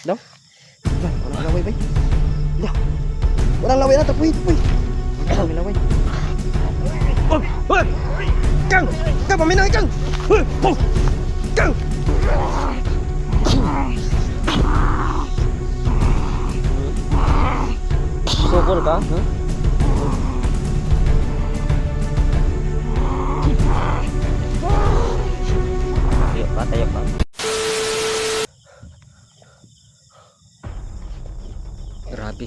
Daw. Walang laway bay. Daw. Walang laway na tapuy. Walang laway. Oh, oh. Kang, paminaw Kang. Oh. Kang. Sukol ka? Huh? Tayo pa. Grabe.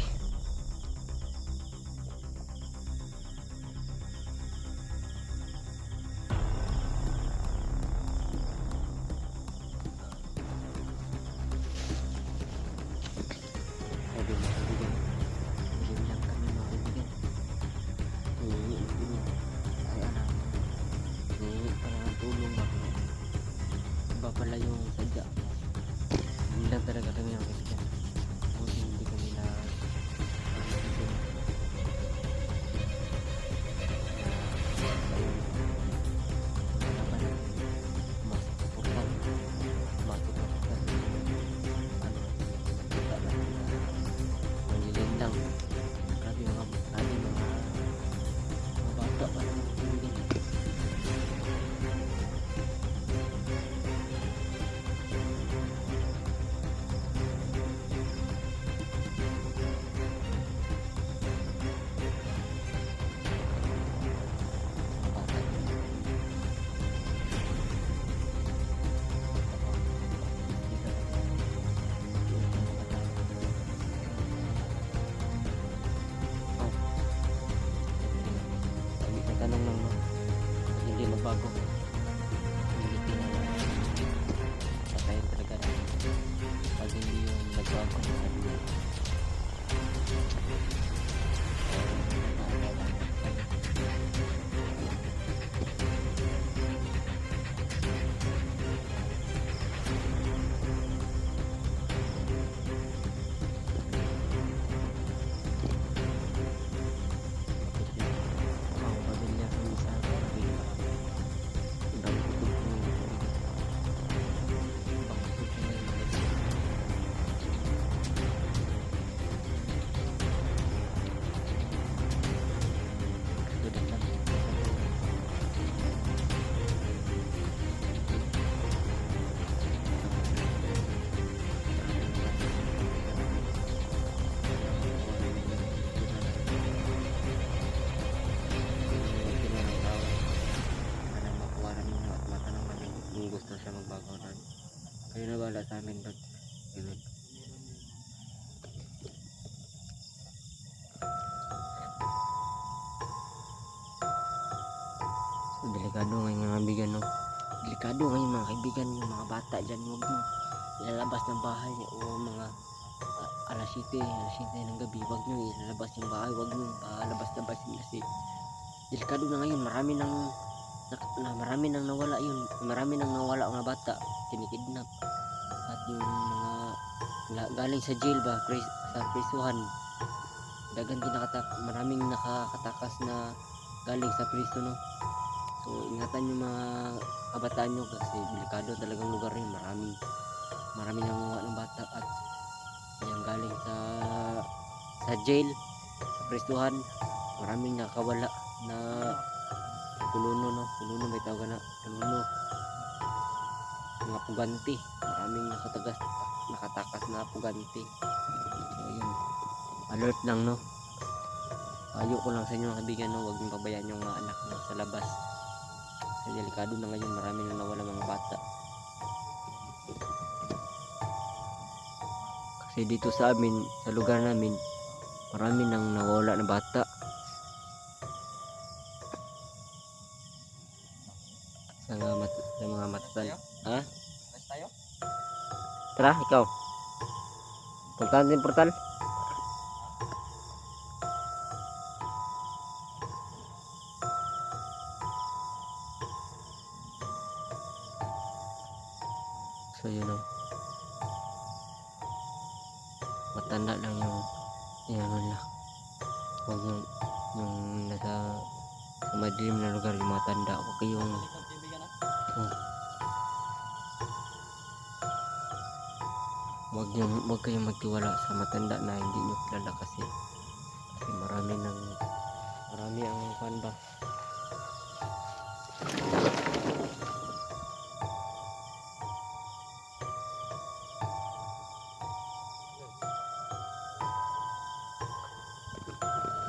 Pala yung sadya. Hindi lang talaga kami nakikita. Buti hindi kami na tanong lang, no? Hindi magbago. Hindi na patayin talaga na pag hindi yung nagbago sa sabi. Gusto siya magbago doon. Kayo na wala sa amin doon. Ganun. So, delikado ngayon mga kaibigan, no? Delikado ngayon mga kaibigan, yung mga bata dyan. Huwag nyo ilalabas ng bahay o mga alas 7 ng gabi. Huwag nyo ilalabas yung bahay. Huwag nyo palabas-labas kasi delikado na ngayon. Marami nang nawala yun. Marami nang nawala mga bata, kinikidnap. At yung mga galing sa jail ba, sa prisuhan, maraming nakakatakas na galing sa priso, no? So ingatan yung mga kabataan nyo kasi delikado talagang lugar yun. Maraming nanguha ng bata at yung galing sa jail, sa prisuhan, maraming nakawala na kuluno, no? Kuluno may tawag na kuluno, mga puganti, maraming nakatakas na puganti. So yun, alert lang, no? Payo ko lang sa inyo mga kaibigan, no? Huwag niyong pabayaan yung mga anak nyo sa labas kasi delikado na ngayon. Marami na nawala mga bata kasi dito sa amin, sa lugar namin, marami nang nawala na bata. Sa mga matatan. Ha? Tayo? Tara, ikaw. Puntahan din portal. So yun o. Matanda lang yung nila. Huwag yung nasa sa madilim na lugar, yung mga tanda. Huwag kayong Huwag kayong magtiwala sa matanda na hindi nyo kilala kasi marami ang fan ba.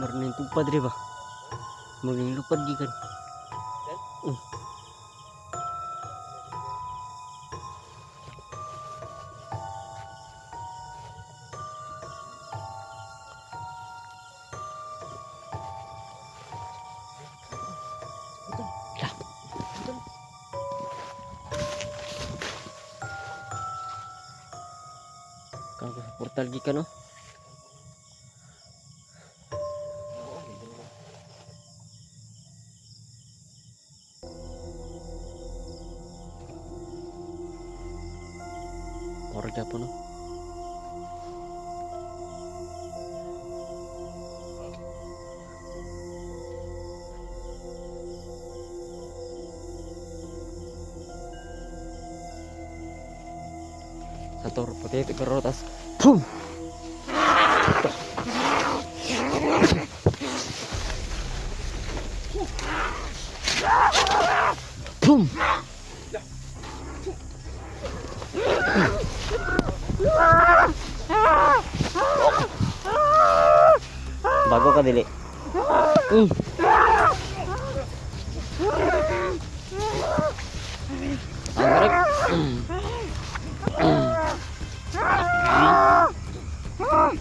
Marning tupad rin ba? Marning lupad gikan. Kago sa portal gikan no. Orga po no. Sator pati karotas. Pum. Pum. Bago ka dili. Ang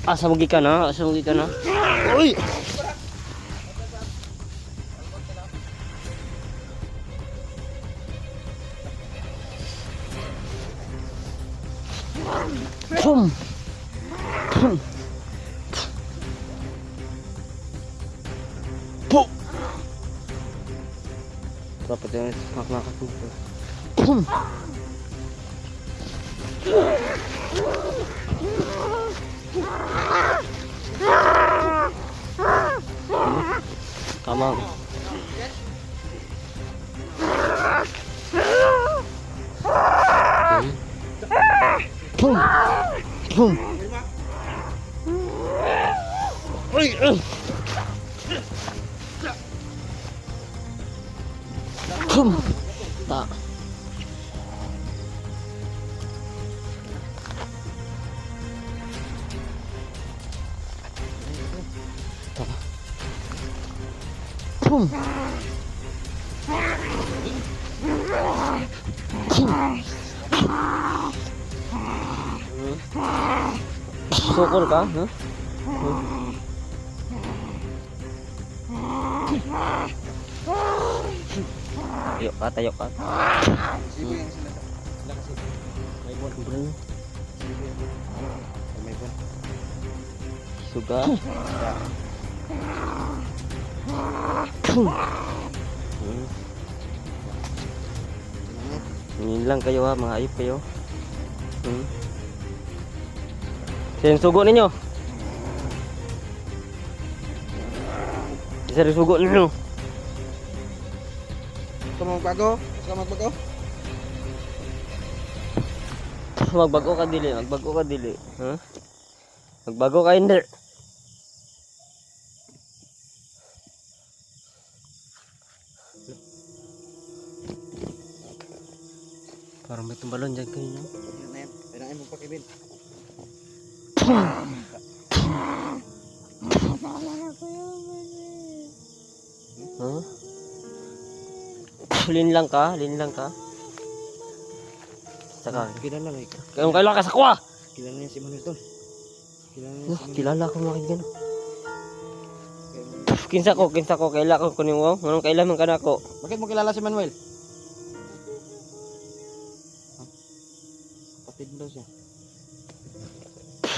asa mo gikan na? Asa mo gikan na? Uy. Pum. Pum. Pum. Dapat yung makakatuto. Pum. Come on. Pum. Pum. Pum. Tak. Pum. Sukul ka? Huh? Tayo ka. Suga. Ngayon lang kayo ha, mga ayop kayo. Sino sugo ninyo? Isa rin sugo ninyo. Magbago? Magbago ka dili. Huh? Magbago ka hindi. Parang may tumbalon dyan kanina. Pinain mo pa, Kevin. Huh? Lin lang ka. Saka. Kilala na ikaw. Kailan ka sa kuha? Kilala niya si Manuel Tol. Kilala ko mga gano. Kinsa ko kaila ko kuning wow. Nganong kaila man kana ko? Bakit mo kilala si Manuel? Kapatid mo daw siya.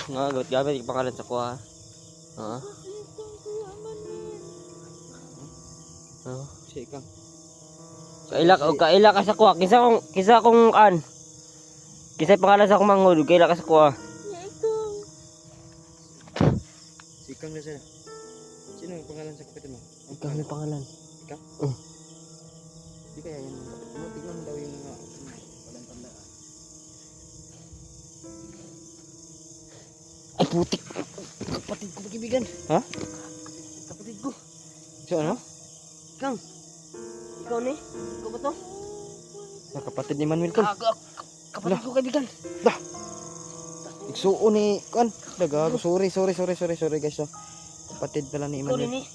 Nga got gamit yung pangalan sa kuha. Siya ikaw. Kaila ka sa kuha. Kinsa kong an. Kinsa pangalan sa akong mangod, kaila ka sa kuha. Si Ikang na siya. Sino ang pangalan sa kapatid mo? Ikaw may pangalan. Ikaw? Di kaya yan. Tignan mo daw yung walang tanda. putik. Kapatid ko kaibigan. Ha? Kapatid ko. So ano? Kang. Ikaw ni? Ikaw ba to? Kapatid ni Manuel tol. Kapatid ko kaibigan. Igsuon ni kuan. Dagago, sorry guys. So, kapatid pala ni Ikaw Manuel. rin eh.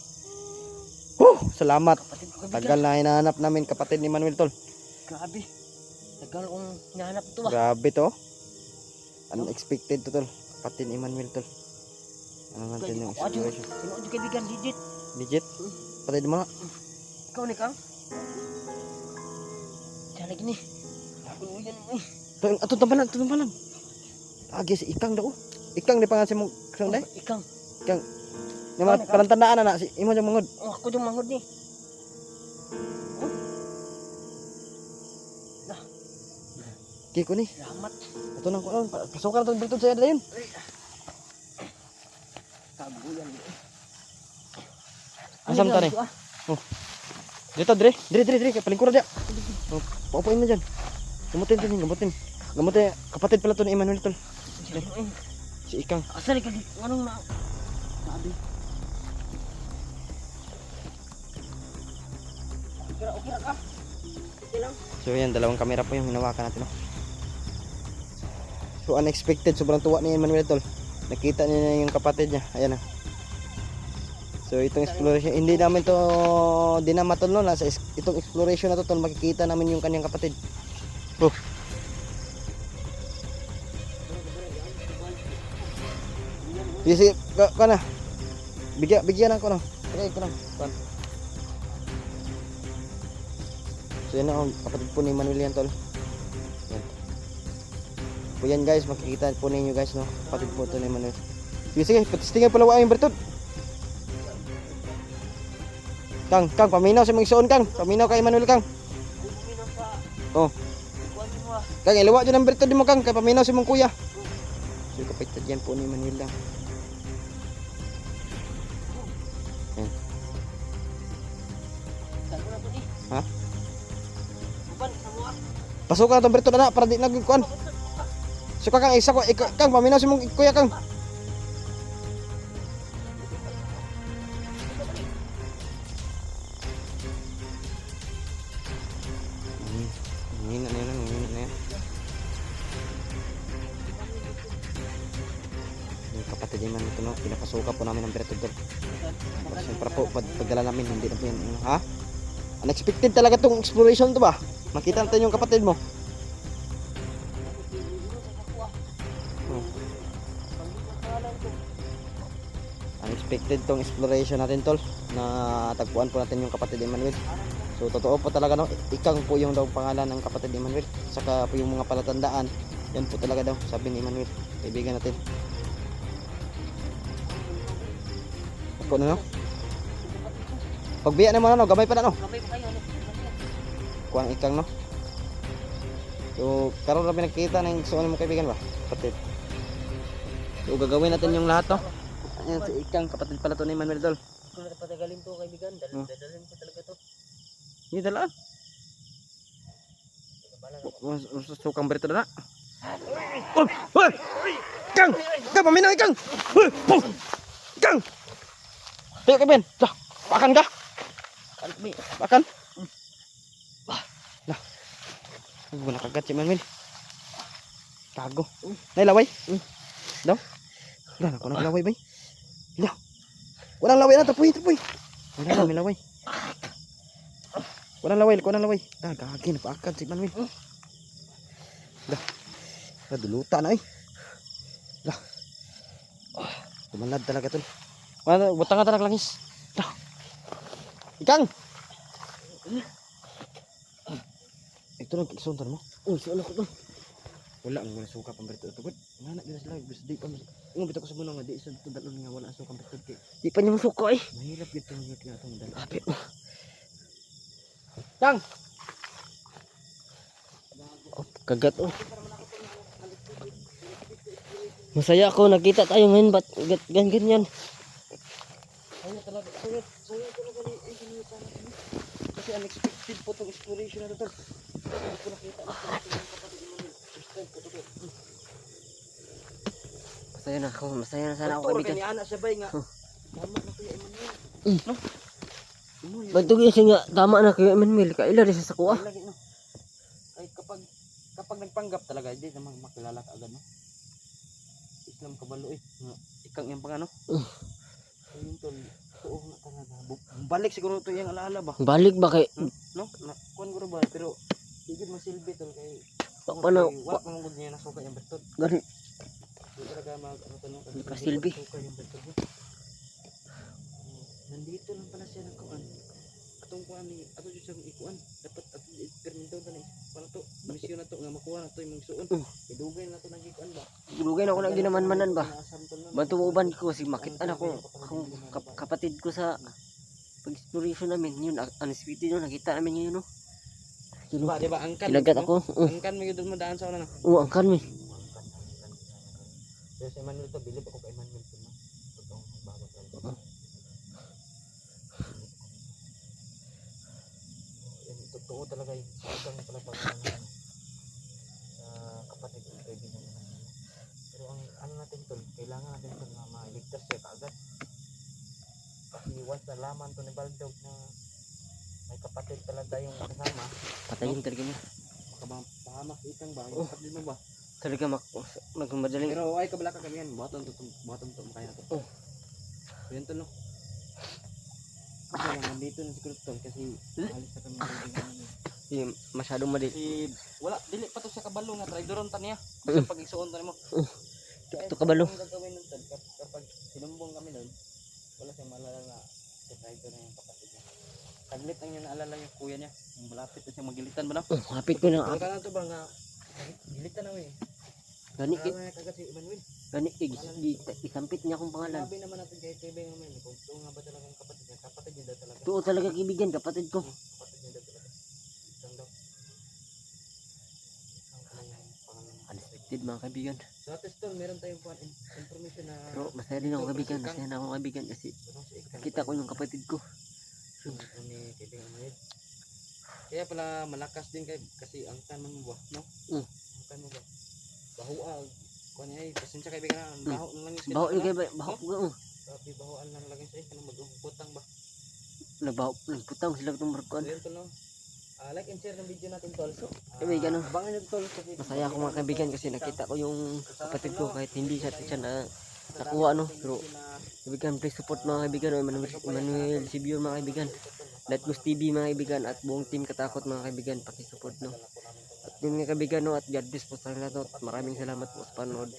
Salamat. Kapatid ko kaibigan. Tagal na hinahanap namin kapatid ni Manuel tol. Grabe. Tagal kong nahanap ito ba? Grabe to. Unexpected to tol. Kapatid ni Manuel tol. Ano natin yung exploration. Sino yung kaibigan? Legit. Legit? Kapatid mo na. Ikaw ni Kang? Diyan lagi ni. Ako yan eh. Ato tambalan. Agi si Ikang daw. Ikang di pangalan si mong kasang day. Ikang. Yung mga palantandaan na si imo yung mangod. Oh, ako yung manghod ni. Kiko ni. Salamat. Ato nang kuan. Kasukan to bertud saya dayon. Kaguyan. Asam ta ni? Dito dire kay palingkuran dia. Oh, paupuin mo diyan. Gamutin. Gamutin kapatid pala to ni Emmanuel tol. Si Ikang. Asa ni kagi anong na? Sabi. Okay ra ka. Okay lang. So yan, dalawang kamera po yung hinawakan natin. Oh. So unexpected, sobrang tuwa ni Emmanuel tol. Nakita niya na yung kapatid niya. Ayan na. So itong exploration, hindi namin to dinamatol no. Sa itong exploration na to tol, makikita namin yung kanyang kapatid. Oh. Sige, ka na. Bigyan ako na. Tagay ko na. Kuan. So yan ang kapatid po ni Manuel yan tol. Yan. So yan guys, makikita po ninyo guys no. Kapatid po to ni Manuel. Sige, patistingan pala wa yung bertud. Kang, paminaw sa mga isuon Kang. Paminaw kay Manuel Kang. Oh. Kang, ilawa dyan ang bertud mo Kang. Kay paminaw si mong kuya. So kapatid yan po ni Manuel lang. Yan. Ha? Pasok na itong bertud na para di nagkuhan. So Kang, isa ko, Kang, paminaw si mong kuya Kang. Ngina na yan. Yung kapatid naman ito no, pinapasuka po namin ng bertud doon. Siyempre po, pagdala namin, hindi na po yan. Ha? Unexpected talaga tong exploration to ba? Makita natin yung kapatid mo. Oh. Unexpected tong exploration natin tol. Na tagpuan po natin yung kapatid Emmanuel. So totoo po talaga no, Ikang po yung daw pangalan ng kapatid ni Emmanuel. Saka po yung mga palatandaan, yan po talaga daw sabi ni Emmanuel, kaibigan natin. Ako na no. Pagbiya naman no, gamay pa na no. Kuang Ikang no. So karon na pinakita ng suon mo kaibigan ba? Kapatid. So gagawin natin yung lahat to. Ayan si Ikang, kapatid pala to ni Emmanuel dol. Kung napatagalin to kaibigan, dadalhin ko talaga to. Ini dalaan. Sukang berito na. Hoy! Kang! Kang, paminaw Kang! Kang! Tayo ka Ben. Pakan ka. Pakan. Lah. Wala kagat si Manuel. Tago. Nay laway. Daw. Wala ko nang laway bay. Lah. Walang laway na tapoy. Wala na may laway. Walang laway. Dah gagi napaakan si Manuel. Dah. Dulutan na eh. Dah. Tumanad talaga tol. Ano, butang ka talaga langis. Dah. Ikang. Ito lang kisuntan mo. Uy, suon ako to. Wala ang suka pamberto ito. Ngana gina sila di pa ingon bitaw ko sa muno nga di sa dalon nga wala suka pamberto kay. Di pa niyo masuko eh. Mahirap gid tong nga tong dalon. Ape. Kang. Oh, kagat oh. Masaya ako nakita tayo ngayon ba't ganyan. Saya talaga ni kasi unexpected po tong exploration na to. Hindi ko nakita na Masaya na ako. Masaya na sana ako Totoo, kaibigan. kay ni ana siya bay nga. Oh. Tama na kuya Emmanuel. No? Bantog yun siya nga. Tama na kayo Emmanuel. Kaila rin siya sa kuha. Ay, lagi, no? Ay, kapag nagpanggap talaga, hindi naman makilala ka agad, no? Islam kabalo eh. Nga, ikang yung pang ano? Ayun tol. Oo nga talaga. Balik siguro ito yung alaala ba? Balik ba kay... No? Kuhan ko ba? Pero, higit masilbi tol kay... Paano? Wala pang good niya nasuka yung bertod. Gani. Hindi talaga ano tanong. Hindi pa silbi. Nasuka yung bertod mo. Nandito lang pala siya nagkuhan. Atong kuhan ni... Ato dyan siyang ikuhan. Dapat ato perminto na ni... Para to. Misyon na to. Nga makuha na to yung mga suon. Idugay na to nang ikuhan ba? Gulugay na ako na ginamanmanan ba? Inaasam tol na. Bantuuban ko si makita na ko akong kapatid ko sa pag-exploration namin yun unsweeted yun nakita namin yun no. Diba angkan? Kinagat ako. Angkan mo yun mo daan sa una na. Oo, angkan mi. Pero si Emmanuel to, bilib ako kay Emmanuel to, no? Totoong bago talaga. Yan, totoo talaga yung sagang pala pag sa kapatid ng kaibigan naman. Pero ang ano natin tol, kailangan natin tol na mailigtas siya kaagad. Kasi once nalaman to ni Baldog na may kapatid talaga yung kasama, Patayin talaga niya. makapahamak ikang ba? Yung kapatid mo ba? Talaga magmadaling. Pero ay kabala ka kami yan, buhaton to makaya na to. Oh. So yun to no. Kasi lang, nandito na si Krypton kasi alis na kami ng kaibigan namin. Masyadong madali. Kasi wala, dili pa to siya kabalo nga, traidoron ta niya. Kasi pag isuon ta mo. Ito kabalo. Ang gagawin nun tol, kapag sinumbong kami nun, wala siyang maalala na si traidor na yung kapatid niya. Saglit lang niya naalala yung kuya niya. Yung malapit na siyang magilitan ba na? Hapit ko na. Pero ka na to ba nga, gilitan na eh. Gani Naalala niya kagad si Emmanuel. isampit niya akong pangalan. Sabi naman natin kay Tebe ngayon, kung ito nga ba talagang kapatid niya, kapatid niya daw talaga. Tuo talaga kaibigan kapatid ko. Kapatid niya daw talaga. Isang daw. Isang pala yung pangalan niya. Unexpected mga kaibigan. So at least tol, meron tayong information na Pero masaya din ako kaibigan. Masaya na ako kaibigan kasi ano si Ikang kita ko yung kapatid ko. ano ni kaibigan Mayed. Kaya pala malakas din kay kasi ang tanman mo ba, no? Ang tanman mo ba? Bahuag. Kunya ay pasensya kaibigan na, baho na lang yung Baho yung skin, kaibigan. Baho ko. Sabi bahoan lang lagi sa kanang mag-ubutang ba. Nagputang sila itong So barkuan. yun tol no. Like and share ng video natin tol. So, Kaibigan, no? abangan nyo tol kasi Masaya ako mga kaibigan kasi nakita ko yung kapatid ko kahit hindi siya na nakuha no. Pero kaibigan, please support mga kaibigan. Emmanuel Sibio mga kaibigan. Letgos TV mga kaibigan at buong team Katakot mga kaibigan. Pakisupport no. At yun mga kaibigan no, at God bless po sa lahat no. At maraming salamat po sa panood.